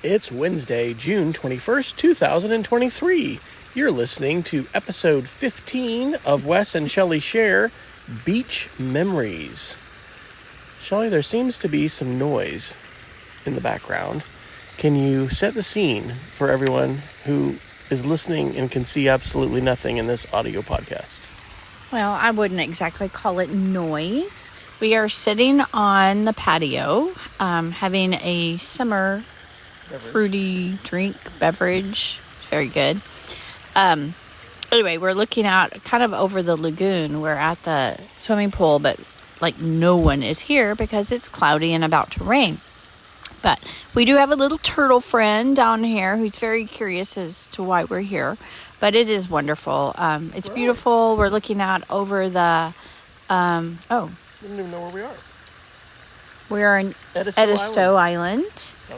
It's Wednesday, June 21st, 2023. You're listening to episode 15 of Wes and Shelley Share Beach Memories. Shelley, there seems to be some noise in the background. Can you set the scene for everyone who is listening and can see absolutely nothing in this audio podcast? Well, I wouldn't exactly call it noise. We are sitting on the patio, having a summer fruity drink beverage. It's very good. Anyway, we're looking out kind of over the lagoon. We're at the swimming pool, but like no one is here because it's cloudy and about to rain. But we do have a little turtle friend down here who's very curious as to why we're here. But it is wonderful. It's beautiful. We're looking out over the... I don't even know where we are. We're in Edisto Island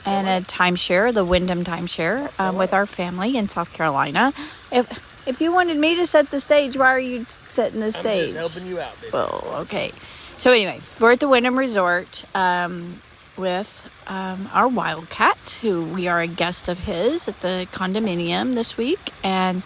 and a timeshare, the Wyndham timeshare, with our family in South Carolina. If you wanted me to set the stage, why are you setting the stage? I'm just helping you out, baby. Well, okay. So anyway, we're at the Wyndham Resort with our Wildcat, who we are a guest of his at the condominium this week. And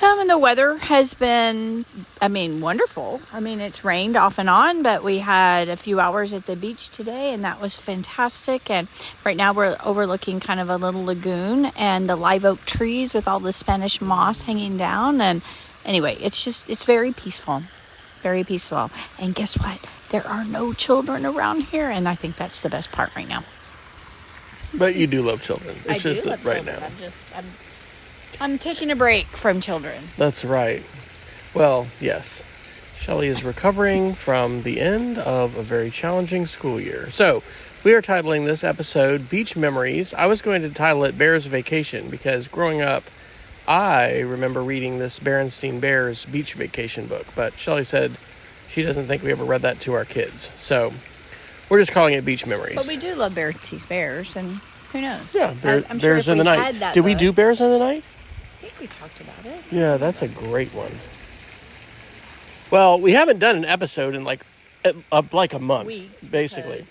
the weather has been, wonderful. It's rained off and on, but we had a few hours at the beach today, and that was fantastic. And right now we're overlooking kind of a little lagoon and the live oak trees with all the Spanish moss hanging down. And anyway, it's very peaceful, very peaceful. And guess what? There are no children around here, and I think that's the best part right now. But you do love children. It's just that right now. I'm taking a break from children. That's right. Well, yes. Shelley is recovering from the end of a very challenging school year. So, we are titling this episode Beach Memories. I was going to title it Bears Vacation because growing up, I remember reading this Berenstein Bears beach vacation book. But Shelley said she doesn't think we ever read that to our kids. So, we're just calling it Beach Memories. But we do love Berenstein's Bears, and who knows? Yeah, Bears in the Night. Did we do Bears in the Night? I think we talked about it. Yeah, that's a great one. Well, we haven't done an episode in like a month, weeks, basically.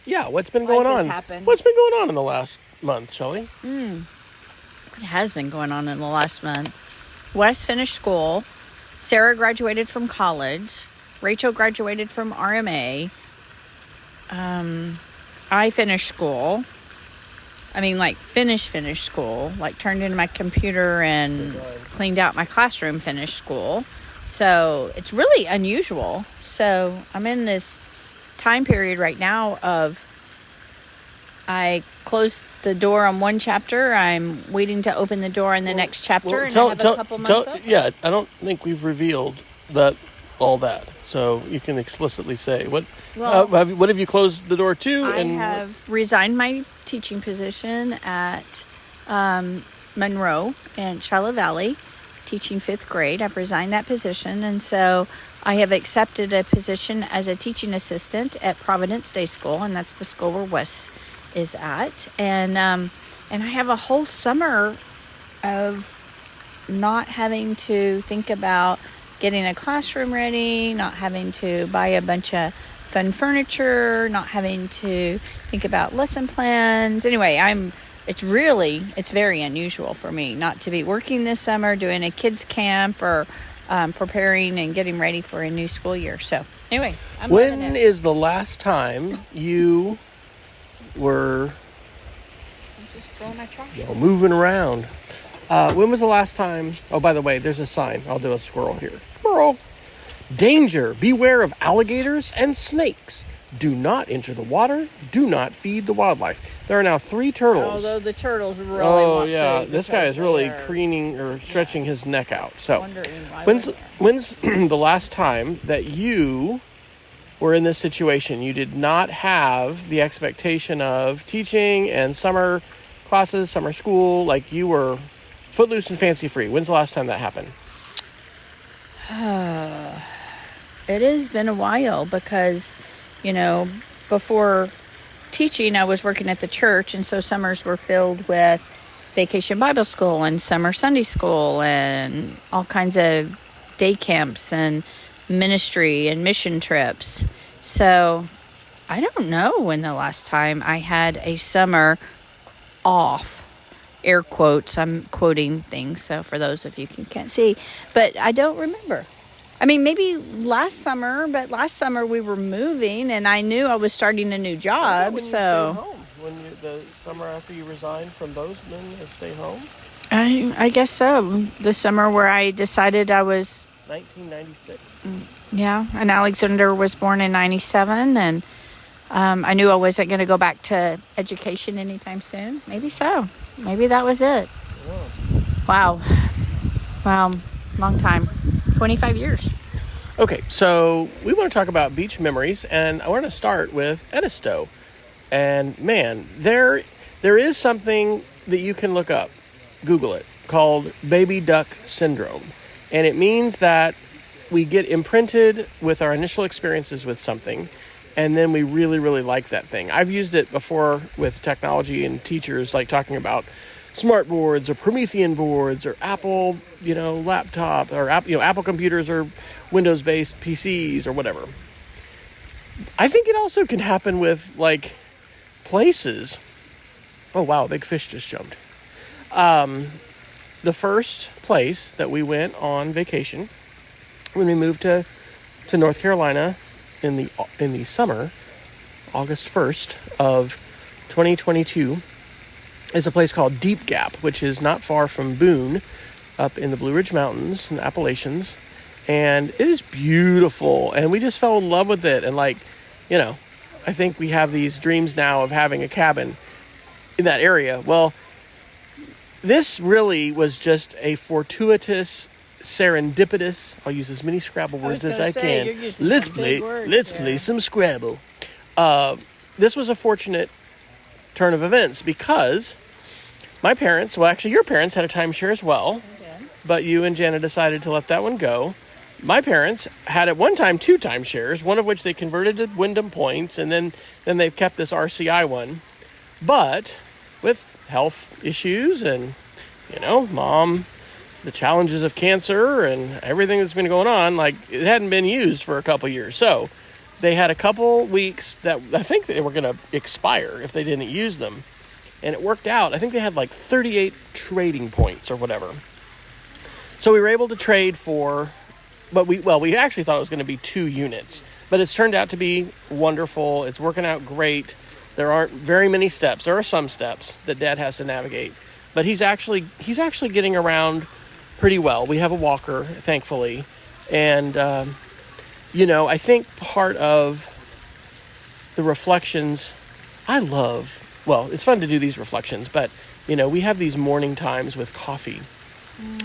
Yeah, what's been going on? Happened. What's been going on in the last month, Shelley? What has been going on in the last month? Wes finished school. Sarah graduated from college. Rachel graduated from RMA. I finished school. Finished school, turned in my computer and cleaned out my classroom, finished school. So it's really unusual. So I'm in this time period right now of I closed the door on one chapter. I'm waiting to open the door on the next chapter, and I have a couple months open. Yeah, I don't think we've revealed all that. So you can explicitly say what have you closed the door to? I have resigned my teaching position at Monroe in Shiloh Valley, teaching 5th grade. I've resigned that position, and so I have accepted a position as a teaching assistant at Providence Day School, and that's the school where Wes is at. And I have a whole summer of not having to think about getting a classroom ready, not having to buy a bunch of fun furniture, not having to think about lesson plans. Anyway, it's very unusual for me not to be working this summer, doing a kids camp or preparing and getting ready for a new school year. So anyway, when is the last time you were just throwing my trash moving around? When was the last time? Oh, by the way, there's a sign. I'll do a squirrel here. Squirrel. Danger. Beware of alligators and snakes. Do not enter the water. Do not feed the wildlife. There are now 3 turtles. Although the turtles really want food. This guy is really preening or stretching his neck out. So, when's the last time that you were in this situation? You did not have the expectation of teaching and summer classes, summer school, like you were footloose and fancy free. When's the last time that happened? It has been a while because, before teaching, I was working at the church, and so summers were filled with Vacation Bible School and Summer Sunday School and all kinds of day camps and ministry and mission trips. So I don't know when the last time I had a summer off. Air quotes. I'm quoting things, so for those of you who can't see. But I don't remember. I mean, maybe last summer, but last summer we were moving, and I knew I was starting a new job, when so... you stayed home? The summer after you resigned from Bozeman to stay home? I guess so. The summer where I decided I was... 1996. Yeah, and Alexander was born in 97, and I knew I wasn't going to go back to education anytime soon. Maybe so. Maybe that was it. Yeah. Wow. Long time. 25 years. Okay, so we want to talk about beach memories, and I want to start with Edisto. And man, there is something that you can look up, Google it, called baby duck syndrome. And it means that we get imprinted with our initial experiences with something, and then we really, really like that thing. I've used it before with technology and teachers, like talking about smart boards or Promethean boards or Apple, laptop or Apple computers or Windows-based PCs or whatever. I think it also can happen with like places. Oh wow, a big fish just jumped. The first place that we went on vacation when we moved to North Carolina in the summer, August 1st of 2022, is a place called Deep Gap, which is not far from Boone, up in the Blue Ridge Mountains in the Appalachians. And it is beautiful, and we just fell in love with it. And I think we have these dreams now of having a cabin in that area. Well, this really was just a fortuitous, serendipitous, I'll use as many Scrabble words as I can. Let's play some Scrabble. This was a fortunate turn of events because my parents, well, actually your parents had a timeshare as well, but you and Jana decided to let that one go. My parents had at one time 2 timeshares, one of which they converted to Wyndham Points, and then they've kept this RCI one. But with health issues and, mom, the challenges of cancer and everything that's been going on, like it hadn't been used for a couple years. So they had a couple weeks that I think they were going to expire if they didn't use them. And it worked out. I think they had like 38 trading points or whatever. So we were able to trade for, but we actually thought it was going to be 2 units. But it's turned out to be wonderful. It's working out great. There aren't very many steps. There are some steps that Dad has to navigate. But he's actually getting around pretty well. We have a walker, thankfully. And, I think part of the reflections it's fun to do these reflections, but, we have these morning times with coffee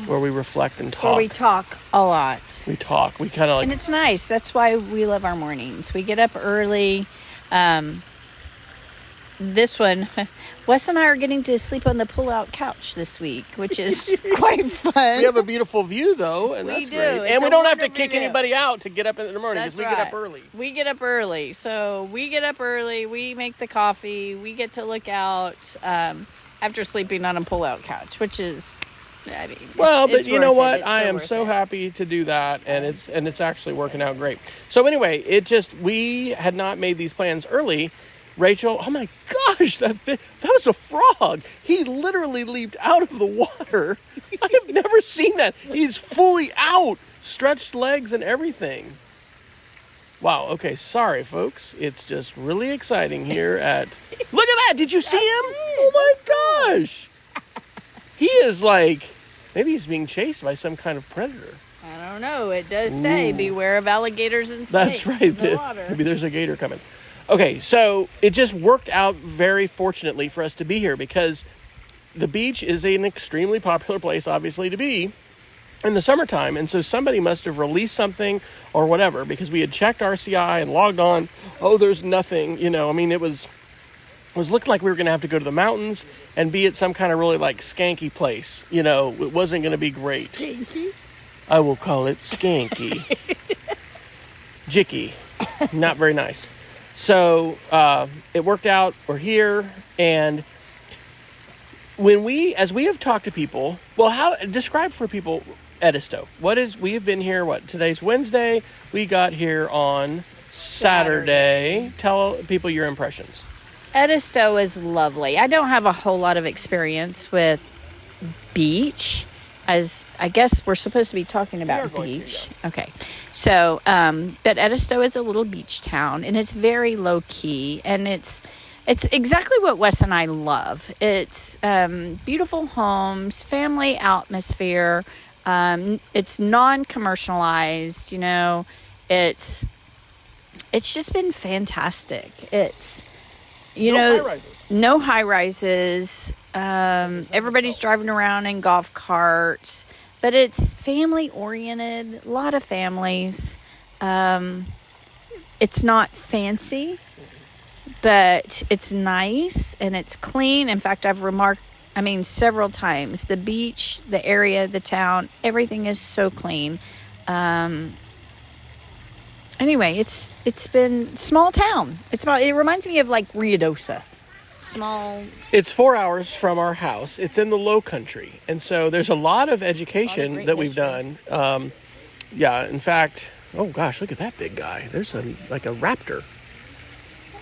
where we reflect and talk. Where we talk a lot. We talk. We kind of like... And it's nice. That's why we love our mornings. We get up early. This one, Wes and I are getting to sleep on the pull-out couch this week, which is quite fun. We have a beautiful view, though, and that's great. And we don't have to kick anybody out to get up in the morning because we get up early. We get up early. So we get up early. We make the coffee. We get to look out after sleeping on a pull-out couch, which is... but you know what? I am so happy to do that, and it's actually working out great. So anyway, we had not made these plans early. Rachel, oh my gosh, that was a frog. He literally leaped out of the water. I have never seen that. He's fully out, stretched legs and everything. Wow, okay, sorry, folks. It's just really exciting here at... Look at that! Did you see him? Oh my gosh! He is like... Maybe he's being chased by some kind of predator. I don't know. It does say beware of alligators and snakes. That's right. In the water. Maybe there's a gator coming. Okay, so it just worked out very fortunately for us to be here because the beach is an extremely popular place, obviously, to be in the summertime. And so somebody must have released something or whatever because we had checked RCI and logged on. Oh, there's nothing. It was looking like we were going to have to go to the mountains and be at some kind of really like skanky place. It wasn't going to be great. Skanky? I will call it skanky. Jicky. Not very nice. So it worked out. We're here. And as we have talked to people, describe for people Edisto. We have been here, today's Wednesday. We got here on Saturday. Tell people your impressions. Edisto is lovely. I don't have a whole lot of experience with beach, as I guess we're supposed to be talking about beach. Okay. So, but Edisto is a little beach town, and it's very low key, and it's exactly what Wes and I love. It's beautiful homes, family atmosphere. It's non-commercialized, it's just been fantastic. It's, no high rises. Everybody's driving around in golf carts, but it's family oriented, a lot of families. It's not fancy, but it's nice and it's clean. In fact, I've remarked, several times, the beach, the area, the town, everything is so clean. Anyway, it's been small town. It reminds me of like Ruidoso. It's 4 hours from our house. It's in the low country. And so there's a lot of education that we've done. In fact, oh gosh, look at that big guy. There's like a raptor.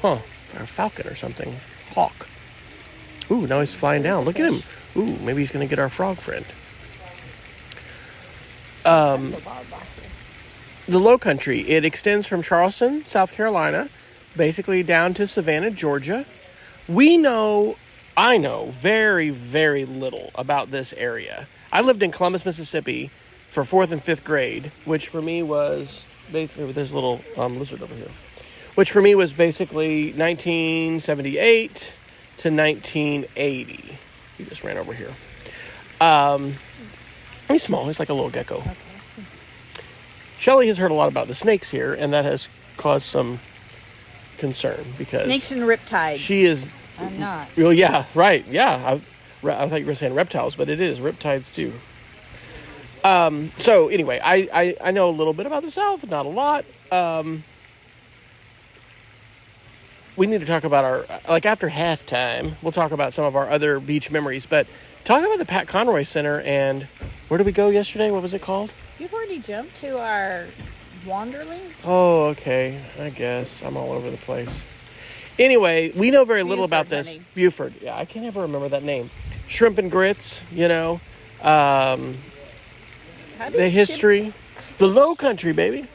Huh. Or a falcon or something. Hawk. Ooh, now he's flying down. Look at him. Ooh, maybe he's going to get our frog friend. The low country, it extends from Charleston, South Carolina, basically down to Savannah, Georgia. I know very, very little about this area. I lived in Columbus, Mississippi for 4th and 5th grade, which for me was basically, there's a little lizard over here, which for me was basically 1978 to 1980. He just ran over here. He's small. He's like a little gecko. Okay. Shelley has heard a lot about the snakes here, and that has caused some concern because snakes and riptides. She is. I'm not. Well, yeah, right. Yeah, I thought you were saying reptiles, but it is riptides too. So anyway, I know a little bit about the South, not a lot. We need to talk about after halftime, we'll talk about some of our other beach memories, but talk about the Pat Conroy Center and where did we go yesterday? What was it called? You've already jumped to our Wanderling? Oh, okay. I guess. I'm all over the place. Anyway, we know very little about this. Honey. Buford. Yeah, I can't ever remember that name. Shrimp and grits, the history. The low country, baby.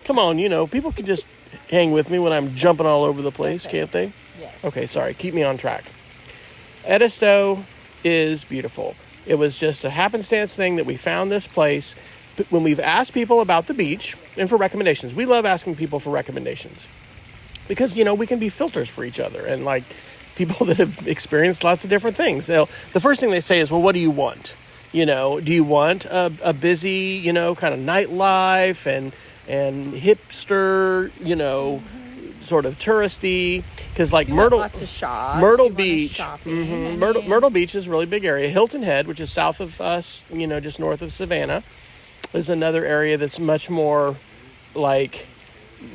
Come on, people can just hang with me when I'm jumping all over the place, can't they? Yes. Okay, sorry. Keep me on track. Edisto is beautiful. It was just a happenstance thing that we found this place. When we've asked people about the beach and for recommendations, we love asking people for recommendations because, we can be filters for each other and like people that have experienced lots of different things. The first thing they say is, well, what do you want? Do you want a busy, kind of nightlife and hipster, sort of touristy, because like lots of shops. Myrtle Beach, Myrtle Beach is a really big area. Hilton Head, which is south of us, just north of Savannah, is another area that's much more like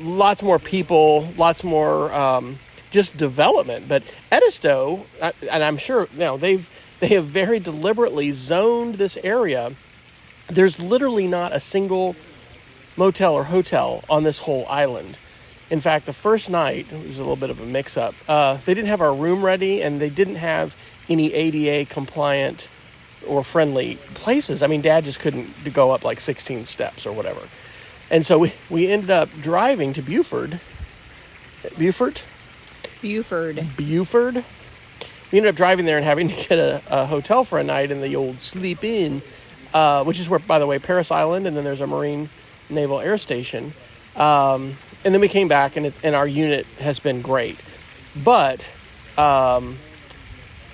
lots more people, lots more just development. But Edisto, and I'm sure they have very deliberately zoned this area. There's literally not a single motel or hotel on this whole island. In fact, the first night, it was a little bit of a mix-up. They didn't have our room ready, and they didn't have any ADA compliant or friendly places. Dad just couldn't go up like 16 steps or whatever. And so we ended up driving to Buford. Buford. We ended up driving there and having to get a hotel for a night in the old Sleep Inn, which is where, by the way, Paris Island, and then there's a Marine Naval Air Station. And then we came back, and our unit has been great. But,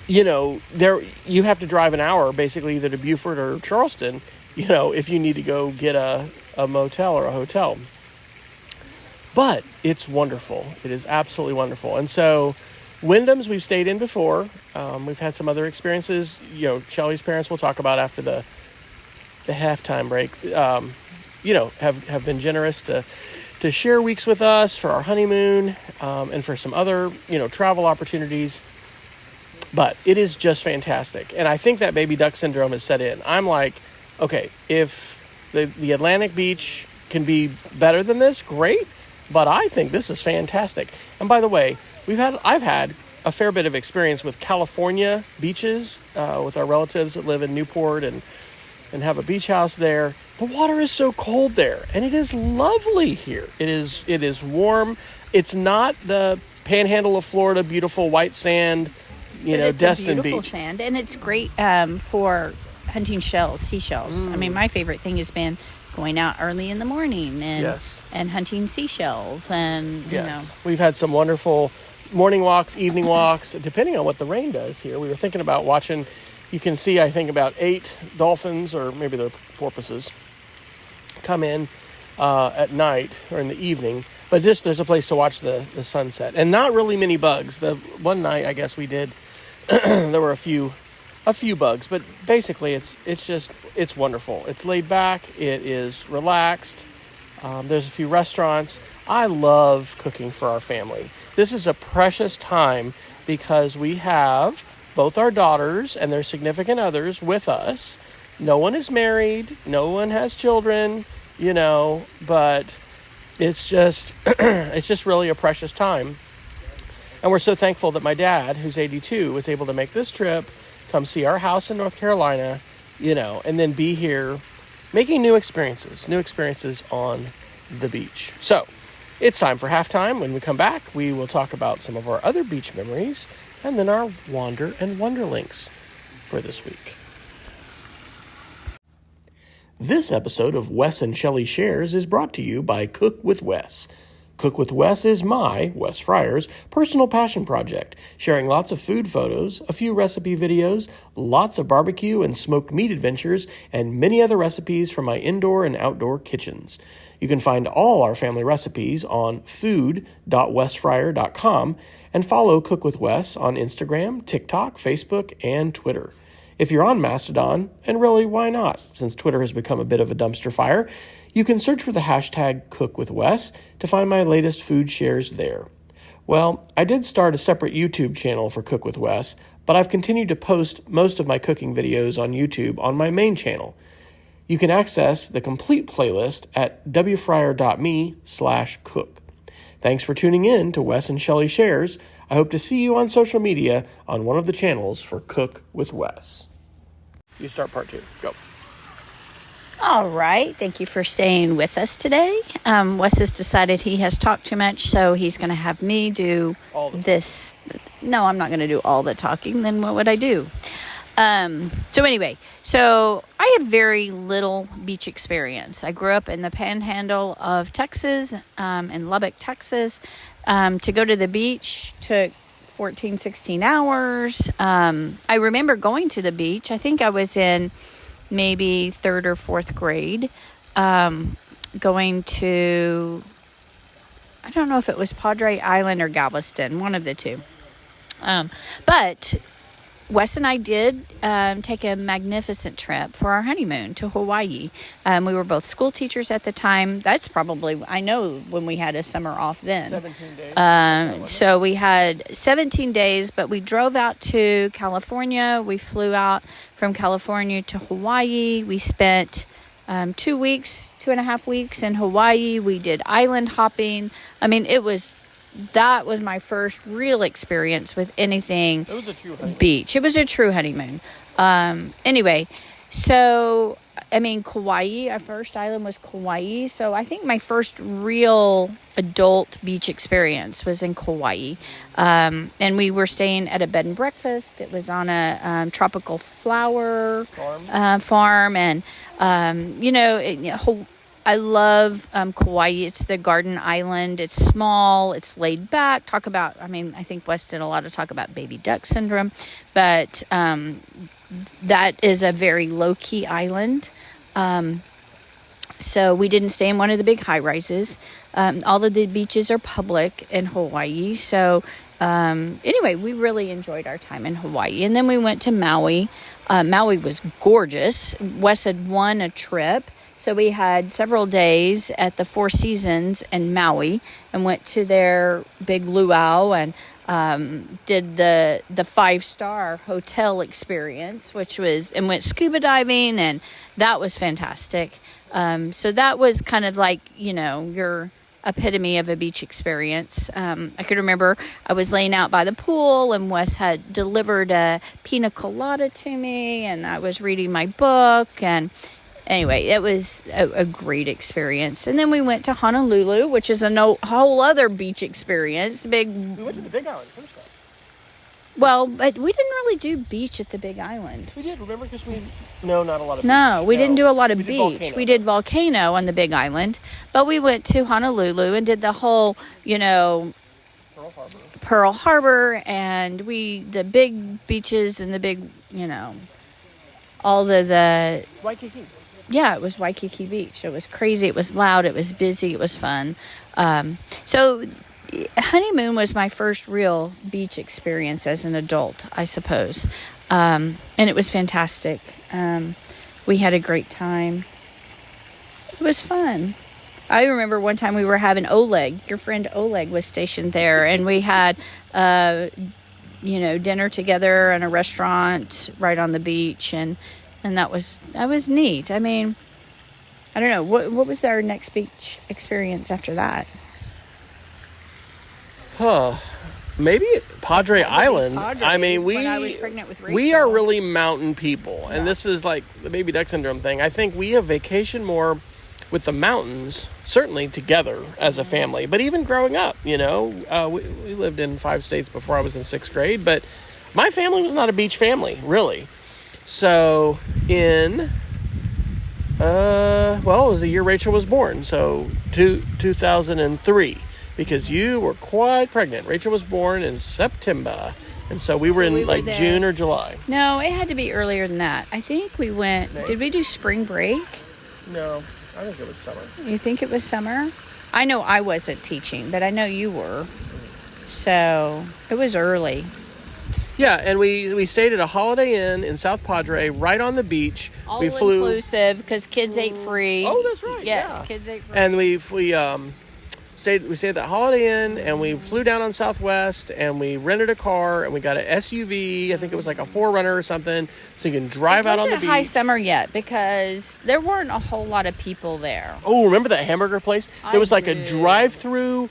there you have to drive an hour, basically, either to Buford or Charleston, if you need to go get a motel or a hotel. But it's wonderful. It is absolutely wonderful. And so Wyndham's we've stayed in before. We've had some other experiences. Shelley's parents we'll talk about after the halftime break. Have been generous to share weeks with us for our honeymoon and for some other, travel opportunities. But it is just fantastic. And I think that baby duck syndrome has set in. I'm like, okay, if the Atlantic beach can be better than this, great. But I think this is fantastic. And by the way, I've had a fair bit of experience with California beaches, with our relatives that live in Newport and have a beach house there. The water is so cold there, and it is lovely here. It is warm. It's not the panhandle of Florida, beautiful white sand, Destin beautiful Beach. Sand, and it's great for hunting seashells. I mean, my favorite thing has been going out early in the morning and hunting seashells, and we've had some wonderful morning walks, evening walks, depending on what the rain does here. We were thinking about watching. You can see, I think, about 8 dolphins, or maybe they're porpoises, come in at night or in the evening. But there's a place to watch the sunset, and not really many bugs. The one night, I guess we did, there were a few bugs, but basically it's wonderful. It's laid back. It is relaxed. There's a few restaurants. I love cooking for our family. This is a precious time because we have both our daughters and their significant others with us. No one is married. No one has children, but it's just really a precious time. And we're so thankful that my dad, who's 82, was able to make this trip, come see our house in North Carolina, and then be here making new experiences on the beach. So it's time for halftime. When we come back, we will talk about some of our other beach memories and then our Wander and Wonder links for this week. This episode of Wes and Shelley Shares is brought to you by Cook with Wes. Cook with Wes is my, Wes Fryer's, personal passion project, sharing lots of food photos, a few recipe videos, lots of barbecue and smoked meat adventures, and many other recipes from my indoor and outdoor kitchens. You can find all our family recipes on food.wesfryer.com and follow Cook with Wes on Instagram, TikTok, Facebook, and Twitter. If you're on Mastodon, and really, why not? Since Twitter has become a bit of a dumpster fire, you can search for the hashtag CookWithWes to find my latest food shares there. Well, I did start a separate YouTube channel for Cook with Wes, but I've continued to post most of my cooking videos on YouTube on my main channel. You can access the complete playlist at wfryer.me/cook. Thanks for tuning in to Wes and Shelley Shares. I hope to see you on social media on one of the channels for Cook with Wes. You start part 2. Go. All right. Thank you for staying with us today. Wes has decided he has talked too much, so he's going to have me do this. No, I'm not going to do all the talking. Then what would I do? So I have very little beach experience. I grew up in the panhandle of Texas, in Lubbock, Texas. To go to the beach took 14, 16 hours. I remember going to the beach. I think I was in maybe 3rd or 4th grade, going to, I don't know if it was Padre Island or Galveston, one of the two. But Wes and I did take a magnificent trip for our honeymoon to Hawaii. We were both school teachers at the time. That's probably, I know, when we had a summer off then. 17 days. So we had 17 days, but we drove out to California. We flew out from California to Hawaii. We spent 2.5 weeks in Hawaii. We did island hopping. I mean, that was my first real experience with anything. It was a true honeymoon. Beach. It was a true honeymoon. Anyway, so, I mean, Kauai, our first island was Kauai. So I think my first real adult beach experience was in Kauai. And we were staying at a bed and breakfast. It was on a tropical flower farm. And, I love Kauai. It's the garden island. It's small. It's laid back. I think Wes did a lot of talk about baby duck syndrome. But that is a very low-key island. So we didn't stay in one of the big high-rises. All of the beaches are public in Hawaii. So anyway, we really enjoyed our time in Hawaii. And then we went to Maui. Maui was gorgeous. Wes had won a trip. So we had several days at the Four Seasons in Maui and went to their big luau and did the 5-star hotel experience, and went scuba diving, and that was fantastic. So that was kind of like, your epitome of a beach experience. I could remember I was laying out by the pool, and Wes had delivered a pina colada to me, and I was reading my book. And anyway, it was a great experience. And then we went to Honolulu, which is a whole other beach experience. We went to the Big Island first, though. Well, but we didn't really do beach at the Big Island. We did, remember? Because not a lot of beach. No, we didn't do a lot of beach. Volcano. We did Volcano on the Big Island, but we went to Honolulu and did the whole, Pearl Harbor, and the big beaches and the big, all the Waikiki. Yeah, it was Waikiki Beach. It was crazy. It was loud. It was busy. It was fun. So honeymoon was my first real beach experience as an adult, I suppose. And it was fantastic. We had a great time. It was fun. I remember one time we were having Oleg. Your friend Oleg was stationed there, and we had, dinner together in a restaurant right on the beach, and that was neat. I mean, I don't know. What was our next beach experience after that? Maybe Padre Island. Padre, I mean, when I was pregnant with Rachel. we are really mountain people, and this is like the baby duck syndrome thing. I think we have vacation more with the mountains, certainly together as a family, but even growing up, we lived in 5 states before I was in 6th grade, but my family was not a beach family, really. So it was the year Rachel was born, so 2003. Because you were quite pregnant. Rachel was born in September. And so we were in June or July. No, it had to be earlier than that. I think we went... May. Did we do spring break? No, I think it was summer. You think it was summer? I know I wasn't teaching, but I know you were. So it was early. Yeah, and we stayed at a Holiday Inn in South Padre, right on the beach. All inclusive, because kids ate free. Oh, that's right. Yes, yeah. Kids ate free. And we stayed at that Holiday Inn, and we flew down on Southwest, and we rented a car, and we got an SUV. I think it was like a 4Runner or something, so you can drive out on the beach. It wasn't high summer yet, because there weren't a whole lot of people there. Oh, remember that hamburger place? There was like a drive-through.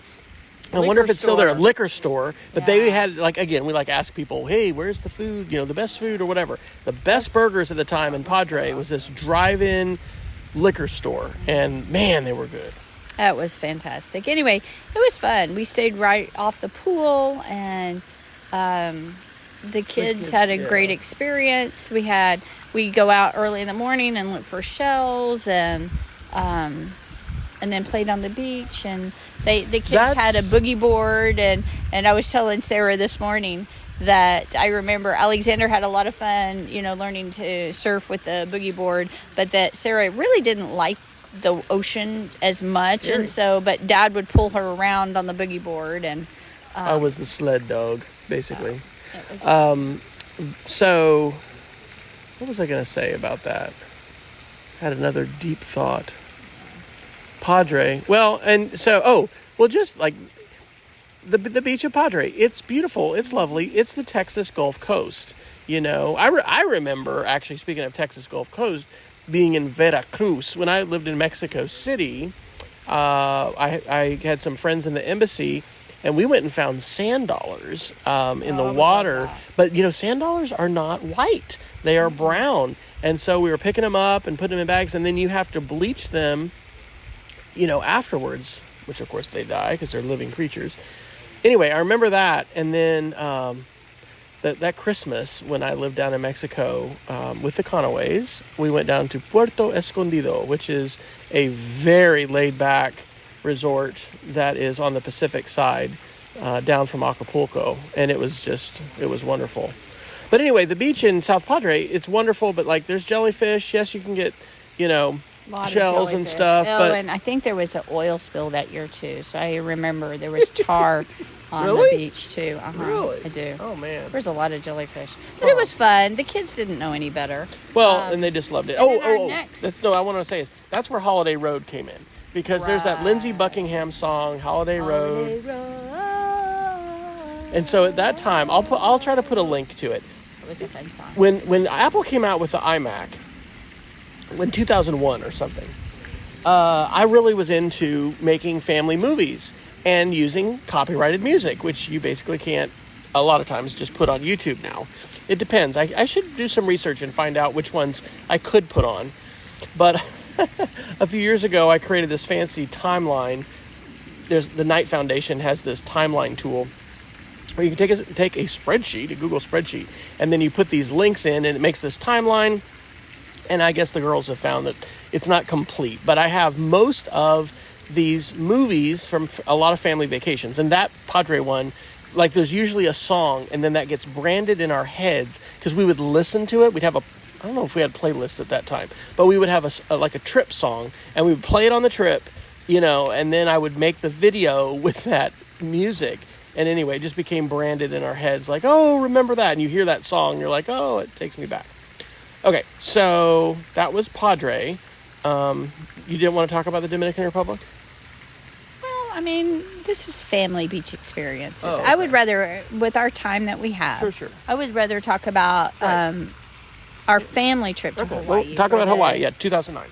I wonder if it's still there, a liquor store. But they had, we ask people, hey, where's the food, the best food or whatever. The best burgers at the time in Padre was this drive-in liquor store. And, man, they were good. That was fantastic. Anyway, it was fun. We stayed right off the pool, and the kids had a great experience. We go out early in the morning and look for shells, and then played on the beach. And the kids had a boogie board, and I was telling Sarah this morning that I remember Alexander had a lot of fun, learning to surf with the boogie board, but that Sarah really didn't like the ocean as much, and but Dad would pull her around on the boogie board, and I was the sled dog, basically. So what was I going to say about that? I had another deep thought. Padre. Well, and so just like the beach of Padre, it's beautiful, it's lovely, it's the Texas Gulf Coast. I remember, actually, speaking of Texas Gulf Coast, being in Veracruz. When I lived in Mexico City, I had some friends in the embassy, and we went and found sand dollars in the water. But, sand dollars are not white. They are brown. And so we were picking them up and putting them in bags, and then you have to bleach them, afterwards, which, of course, they die because they're living creatures. Anyway, I remember that. And then that Christmas, when I lived down in Mexico with the Conaways, we went down to Puerto Escondido, which is a very laid-back resort that is on the Pacific side, down from Acapulco, and it was wonderful. But anyway, the beach in South Padre, it's wonderful, but there's jellyfish. Yes, you can get, shells and stuff. Oh, and I think there was an oil spill that year too, so I remember there was tar on the beach too. Really? I do. Oh man, there's a lot of jellyfish, but it was fun. The kids didn't know any better. Well, and they just loved it. I want to say is that's where Holiday Road came in, because there's that Lindsey Buckingham song, Holiday Road. And so at that time, I'll try to put a link to it. It was a fun song. When Apple came out with the iMac, in 2001 or something, I really was into making family movies and using copyrighted music, which you basically can't a lot of times just put on YouTube now. It depends. I should do some research and find out which ones I could put on. But a few years ago, I created this fancy timeline. The Knight Foundation has this timeline tool where you can take a spreadsheet, a Google spreadsheet, and then you put these links in, and it makes this timeline. And I guess the girls have found that it's not complete. But I have most of these movies from a lot of family vacations. And that Padre one, like there's usually a song, and then that gets branded in our heads because we would listen to it. We'd have I don't know if we had playlists at that time, but we would have a trip song, and we would play it on the trip, and then I would make the video with that music. And anyway, it just became branded in our heads like, oh, remember that. And you hear that song, you're like, oh, it takes me back. Okay, so that was Padre. You didn't want to talk about the Dominican Republic? Well, I mean, this is family beach experiences. Oh, okay. I would rather, with our time that we have, Sure. I would rather talk about our family trip to Hawaii. Well, talk about Hawaii. Yeah, 2009.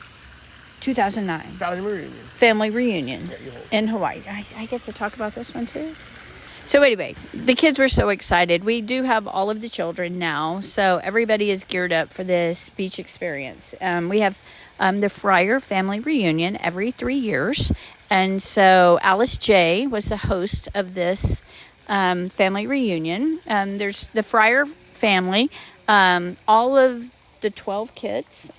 2009. Family reunion in Hawaii. I get to talk about this one too. So anyway, the kids were so excited. We do have all of the children now, so everybody is geared up for this beach experience. We have the Fryer family reunion every 3 years, and so Alice J. was the host of this family reunion. There's the Fryer family. All of the 12 kids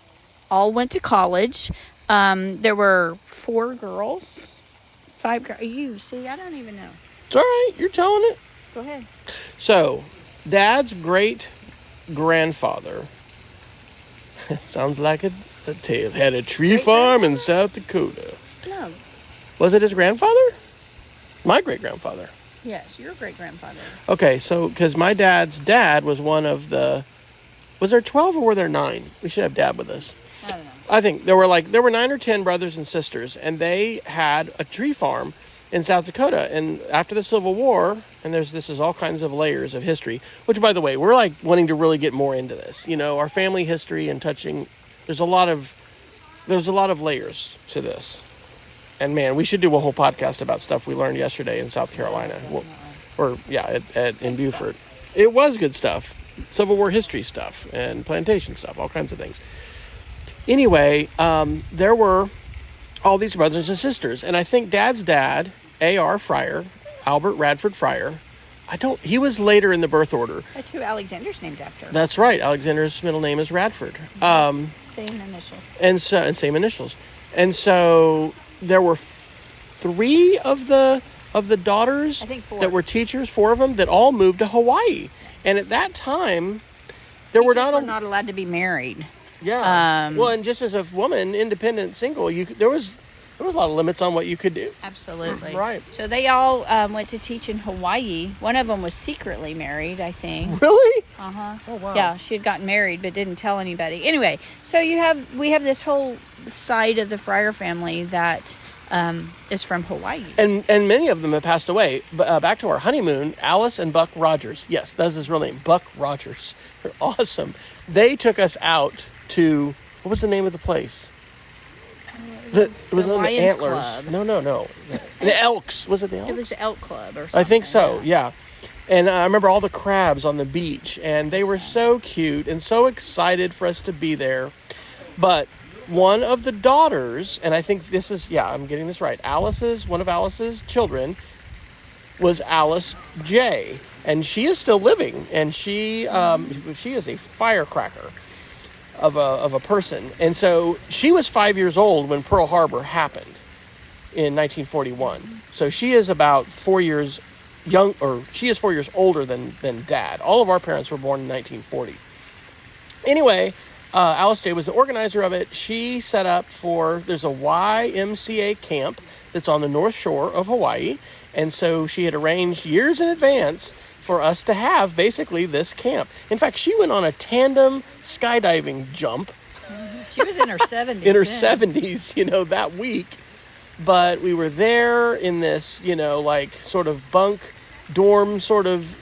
all went to college. There were 4 girls, 5 girls. I don't even know. It's all right. You're telling it. Go ahead. So, Dad's great-grandfather, sounds like a tale, had a tree farm in South Dakota. No. Was it his grandfather? My great-grandfather. Yes, your great-grandfather. Okay, so, because my dad's dad was one of the... Was there 12 or were there 9? We should have Dad with us. I don't know. I think there were 9 or 10 brothers and sisters, and they had a tree farm in South Dakota. And after the Civil War, and this is all kinds of layers of history, which, by the way, we're like wanting to really get more into this. Our family history and touching, there's a lot of layers to this. And man, we should do a whole podcast about stuff we learned yesterday in South Carolina. In Beaufort. It was good stuff. Civil War history stuff and plantation stuff, all kinds of things. Anyway, there were all these brothers and sisters, and I think Dad's dad, A.R. Fryer, Albert Radford Fryer, he was later in the birth order. That's who Alexander's named after. That's right. Alexander's middle name is Radford. Same initials. And same initials. And so there were 3 of the daughters, I think 4. that were teachers, 4 of them, that all moved to Hawaii. And at that time, teachers were not allowed to be married. Yeah. And just as a woman, independent, single, there was a lot of limits on what you could do. Absolutely. Right. So they all went to teach in Hawaii. One of them was secretly married, I think. Really? Uh-huh. Oh, wow. Yeah, she had gotten married but didn't tell anybody. Anyway, so we have this whole side of the Fryer family that is from Hawaii. And many of them have passed away. Back to our honeymoon, Alice and Buck Rogers. Yes, that's his real name, Buck Rogers. They're awesome. They took us out to, what was the name of the place? It was the on the Lions Antlers. Club. No. The Elks. Was it the Elks? It was the Elk Club or something. I think so, yeah. And I remember all the crabs on the beach, and they were so cute and so excited for us to be there. But one of the daughters, and I think I'm getting this right, one of Alice's children was Alice J. And she is still living, and she is a firecracker of a person. And so she was 5 years old when Pearl Harbor happened in 1941. So she is about 4 years she is 4 years older than Dad. All of our parents were born in 1940. Anyway, Alice J was the organizer of it. She set up there's a YMCA camp that's on the North Shore of Hawaii. And so she had arranged years in advance for us to have basically this camp. In fact, she went on a tandem skydiving jump. She was in her 70s. In her 70s, that week. But we were there in this, sort of bunk dorm sort of,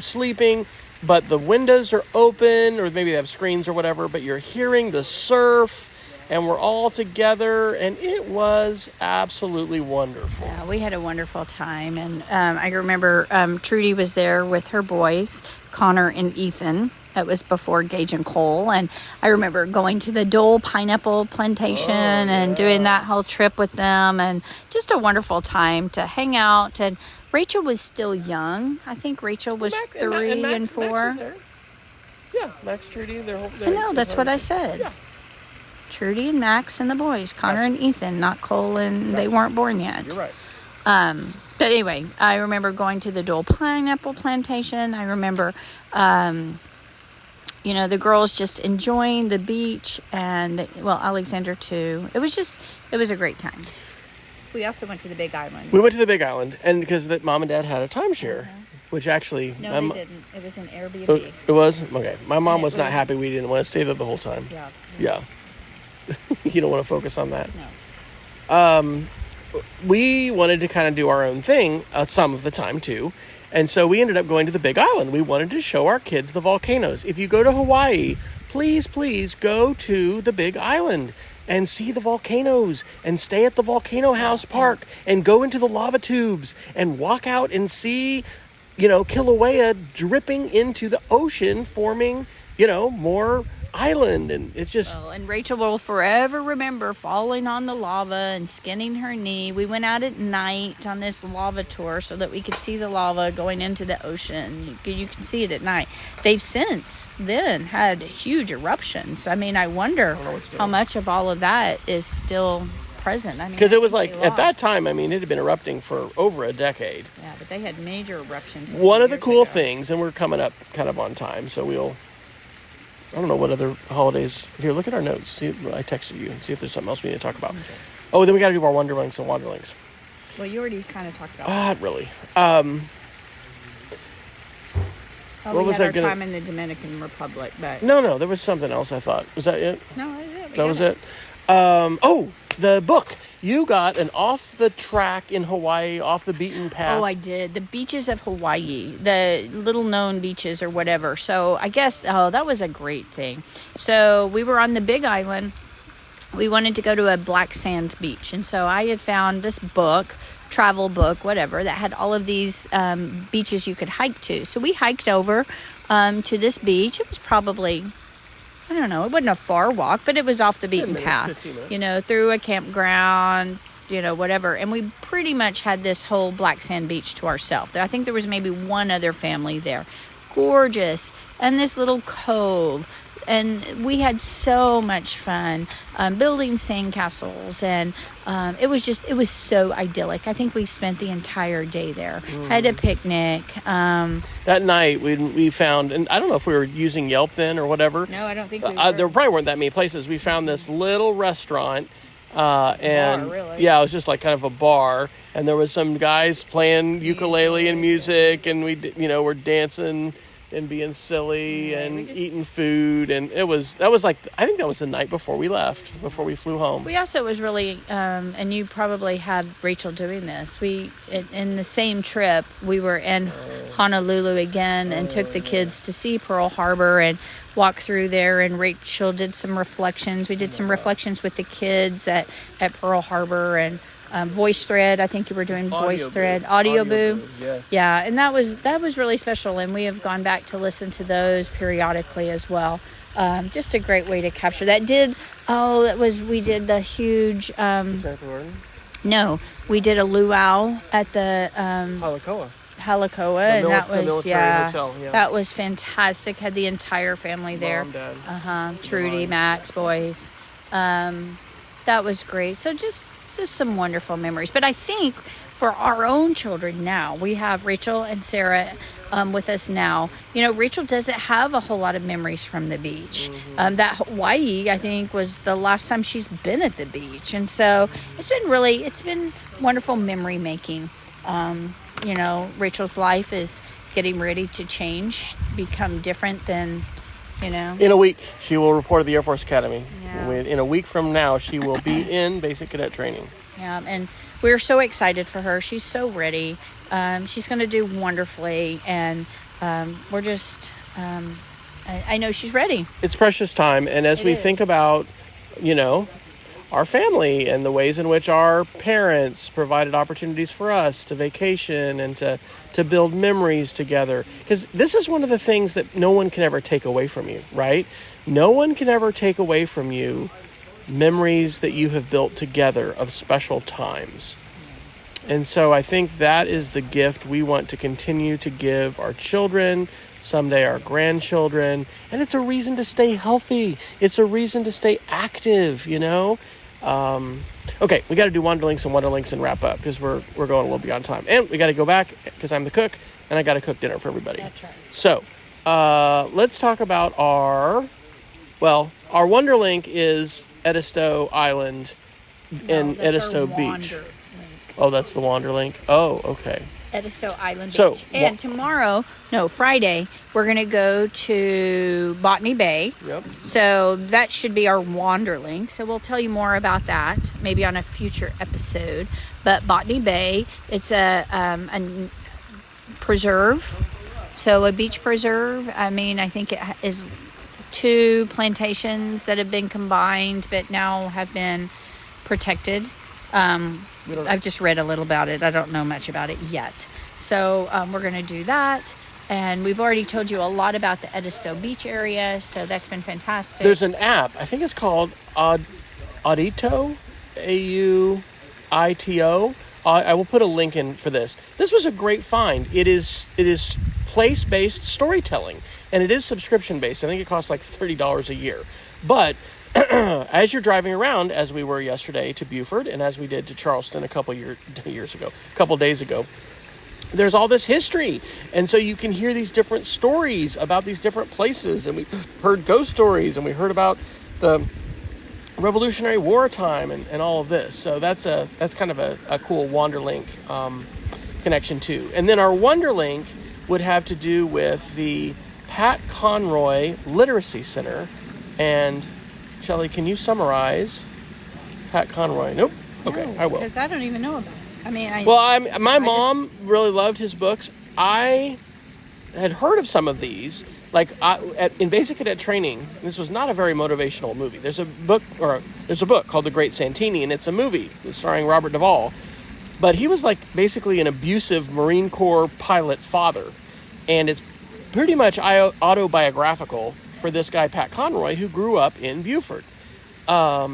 sleeping. But the windows are open, or maybe they have screens or whatever, but you're hearing the surf and we're all together, and it was absolutely wonderful. Yeah, we had a wonderful time, and I remember Trudy was there with her boys, Connor and Ethan. That was before Gage and Cole, and I remember going to the Dole Pineapple Plantation and doing that whole trip with them, and just a wonderful time to hang out. And Rachel was still young. I think Rachel was 3 and 4. Max is there. Yeah, Max, Trudy, they're I know, that's what I said. Yeah. Trudy and Max and the boys, Connor and Ethan, not Cole, and they weren't born yet. You're right. But anyway, I remember going to the Dole Pineapple Plantation. I remember, the girls just enjoying the beach, and, Alexander too. It was a great time. We also went to the Big Island. We went to the Big Island, and because Mom and Dad had a timeshare, which actually... No, they didn't. It was an Airbnb. It was? Okay. My mom was not happy we didn't want to stay there the whole time. Yeah. You don't want to focus on that? No. We wanted to kind of do our own thing some of the time, too. And so we ended up going to the Big Island. We wanted to show our kids the volcanoes. If you go to Hawaii, please go to the Big Island and see the volcanoes and stay at the Volcano House Park and go into the lava tubes and walk out and see, Kilauea dripping into the ocean, forming, more island. And it's just... and Rachel will forever remember falling on the lava and skinning her knee. We went out at night on this lava tour so that we could see the lava going into the ocean. You can see it at night. They've since then had huge eruptions. I mean, I wonder how much of all of that is still present. I mean, because it was like, at that time, it had been erupting for over a decade. Yeah, but they had major eruptions. One of the cool things, and we're coming up kind of on time, so I don't know what other holidays... Here, look at our notes. See, I texted you and see if there's something else we need to talk about. Okay. Oh, then we got to do our Wonderlings and Wanderlings. Well, you already kind of talked about that. Not really. What was our time in the Dominican Republic, but... No, there was something else, I thought. Was that it? No, that was it. That was it? The book. You got an off the track in Hawaii, off the beaten path. Oh, I did. The beaches of Hawaii, the little known beaches or whatever. So I guess, that was a great thing. So we were on the Big Island. We wanted to go to a black sand beach. And so I had found this book, travel book, whatever, that had all of these beaches you could hike to. So we hiked over to this beach. It was probably... I don't know, it wasn't a far walk, but it was off the beaten path, through a campground, whatever. And we pretty much had this whole black sand beach to ourselves. I think there was maybe one other family there. Gorgeous. And this little cove. And we had so much fun building sandcastles. And it was so idyllic. I think we spent the entire day there. Had a picnic. That night we found, and I don't know if we were using Yelp then or whatever. No, I don't think we were. There probably weren't that many places. We found this little restaurant. And bar, really. Yeah, it was just like kind of a bar. And there was some guys playing ukulele and music. And we, were dancing and being silly and eating food, and that was like, I think that was the night before we left, before we flew home. We also was really, and you probably had Rachel doing this. In the same trip, we were in Honolulu again and took the kids to see Pearl Harbor and walk through there. And Rachel did some reflections. We did some reflections with the kids at Pearl Harbor and. Voice Thread, I think you were doing Voice Thread. Audio Boo. Yes. Yeah, and that was really special, and we have gone back to listen to those periodically as well. Just a great way to capture that. We did the huge... No, we did a luau at the... Halakoa, and that was hotel, that was fantastic. Had the entire family there. Mom, Dad. Trudy, Max, boys. That was great. So just some wonderful memories. But I think for our own children now, we have Rachel and Sarah with us now. Rachel doesn't have a whole lot of memories from the beach. That Hawaii, I think, was the last time she's been at the beach. And so it's been wonderful memory making. Rachel's life is getting ready to change, become different than... In a week, she will report at the Air Force Academy. Yeah. In a week from now, she will be in basic cadet training. Yeah, and we're so excited for her. She's so ready. She's going to do wonderfully, and we're just... I know she's ready. It's precious time, and as we think about, our family and the ways in which our parents provided opportunities for us to vacation and to build memories together. Because this is one of the things that no one can ever take away from you, right? No one can ever take away from you memories that you have built together of special times. And so I think that is the gift we want to continue to give our children, someday our grandchildren. And it's a reason to stay healthy. It's a reason to stay active, you know? Okay, we got to do Wonderlinks and Wonderlinks and wrap up because we're going a little beyond time. And we got to go back because I'm the cook and I got to cook dinner for everybody. That's right. So let's talk about our Wonderlink is Edisto Island in Edisto Beach. Oh, that's the Wanderlink. Oh, okay. Edisto Island So, Beach. And Friday, we're going to go to Botany Bay. Yep. So that should be our Wanderlink. So we'll tell you more about that maybe on a future episode. But Botany Bay, it's a preserve. So a beach preserve. I mean, I think it is 2 plantations that have been combined but now have been protected. I've just read a little about it. I don't know much about it yet. So we're going to do that. And we've already told you a lot about the Edisto Beach area. So that's been fantastic. There's an app. I think it's called Audito, Audito. I will put a link in for this. This was a great find. It is place-based storytelling. And it is subscription-based. I think it costs like $30 a year. But as you're driving around, as we were yesterday to Beaufort and as we did to Charleston a couple days ago, there's all this history. And so you can hear these different stories about these different places. And we heard ghost stories and we heard about the Revolutionary War time and all of this. So that's kind of a cool Wanderlink connection too. And then our Wonderlink would have to do with the Pat Conroy Literacy Center. And Shelley, can you summarize Pat Conroy? Nope. Okay, No, I will. Because I don't even know about it. I mean, my mom really loved his books. I had heard of some of these. Like in Basic Cadet Training, this was not a very motivational movie. There's a book called The Great Santini, and it's a movie starring Robert Duvall. But he was like basically an abusive Marine Corps pilot father, and it's pretty much autobiographical for this guy, Pat Conroy, who grew up in Beaufort. But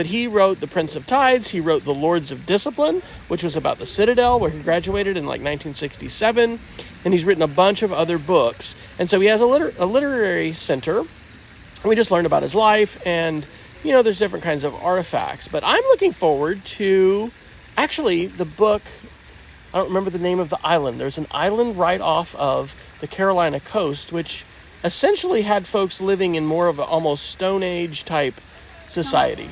he wrote The Prince of Tides. He wrote The Lords of Discipline, which was about the Citadel, where he graduated in like 1967. And he's written a bunch of other books. And so he has a literary center. And we just learned about his life. And, you know, there's different kinds of artifacts. But I'm looking forward to, actually, the book. I don't remember the name of the island. There's an island right off of the Carolina coast, which essentially had folks living in more of an almost Stone Age type society.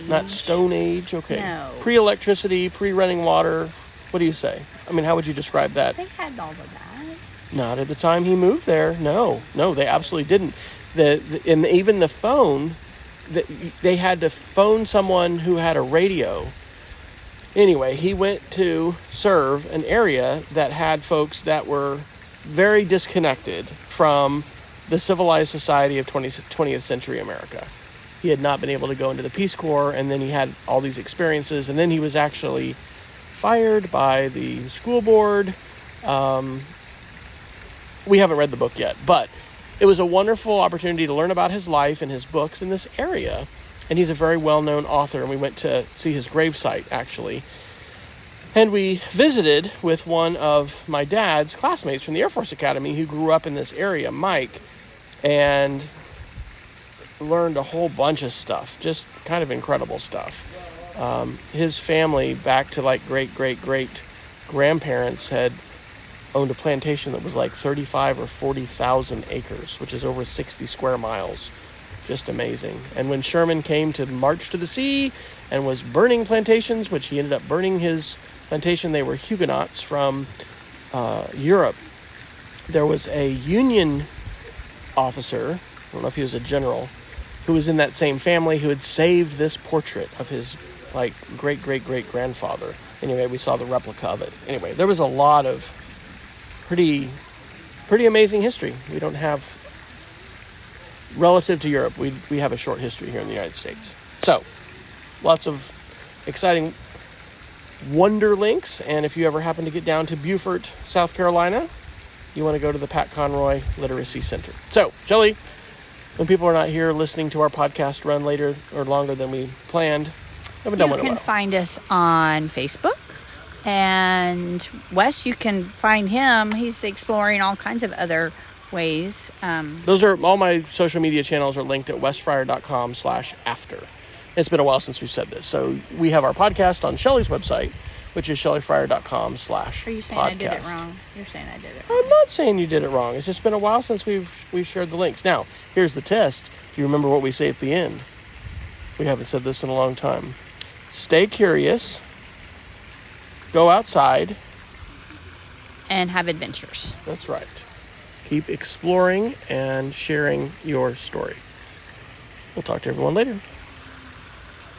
Not Stone Age? Okay. No. Pre-electricity, pre-running water. What do you say? I mean, how would you describe that? They had all of that. Not at the time he moved there. No, they absolutely didn't. And even the phone, they had to phone someone who had a radio. Anyway, he went to serve an area that had folks that were very disconnected from the civilized society of 20th century America. He had not been able to go into the Peace Corps, and then he had all these experiences, and then he was actually fired by the school board. We haven't read the book yet, but it was a wonderful opportunity to learn about his life and his books in this area. And he's a very well-known author, and we went to see his gravesite, actually. And we visited with one of my dad's classmates from the Air Force Academy who grew up in this area, Mike, and learned a whole bunch of stuff, just kind of incredible stuff. His family, back to like great-great-great-grandparents, had owned a plantation that was like 35 or 40,000 acres, which is over 60 square miles. Just amazing. And when Sherman came to march to the sea and was burning plantations, which he ended up burning his plantation, they were Huguenots from Europe. There was a Union officer, I don't know if he was a general, who was in that same family who had saved this portrait of his like great-great-great-grandfather. Anyway, we saw the replica of it. Anyway, there was a lot of pretty amazing history. We don't have, relative to Europe, we have a short history here in the United States. So, lots of exciting wonder links. And if you ever happen to get down to Beaufort, South Carolina, you want to go to the Pat Conroy Literacy Center. So, Shelley, when people are not here listening to our podcast run later or longer than we planned, haven't done one in a while. You can find us on Facebook. And Wes, you can find him. He's exploring all kinds of other ways. Those are all my social media channels are linked at wesfryer.com/after. It's been a while since we've said this. So we have our podcast on Shelley's website, which is shelleyfryer.com/podcast. Are you saying I did it wrong? You're saying I did it wrong. I'm not saying you did it wrong. It's just been a while since we've shared the links. Now, here's the test. Do you remember what we say at the end? We haven't said this in a long time. Stay curious. Go outside. And have adventures. That's right. Keep exploring and sharing your story. We'll talk to everyone later.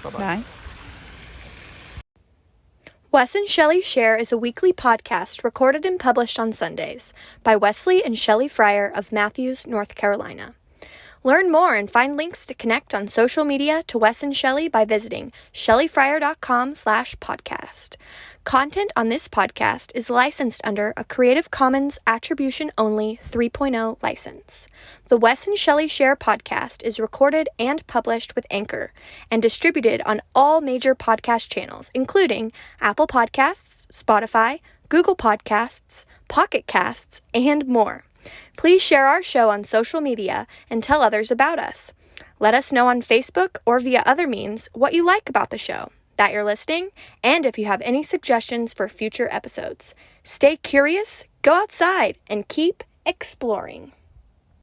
Bye-bye. Bye. Wes and Shelley Share is a weekly podcast recorded and published on Sundays by Wesley and Shelley Fryer of Matthews, North Carolina. Learn more and find links to connect on social media to Wes and Shelley by visiting shelleyfryer.com/podcast. Content on this podcast is licensed under a Creative Commons Attribution Only 3.0 license. The Wes and Shelley Share podcast is recorded and published with Anchor and distributed on all major podcast channels, including Apple Podcasts, Spotify, Google Podcasts, Pocket Casts, and more. Please share our show on social media and tell others about us. Let us know on Facebook or via other means what you like about the show, that you're listening, and if you have any suggestions for future episodes. Stay curious, go outside, and keep exploring.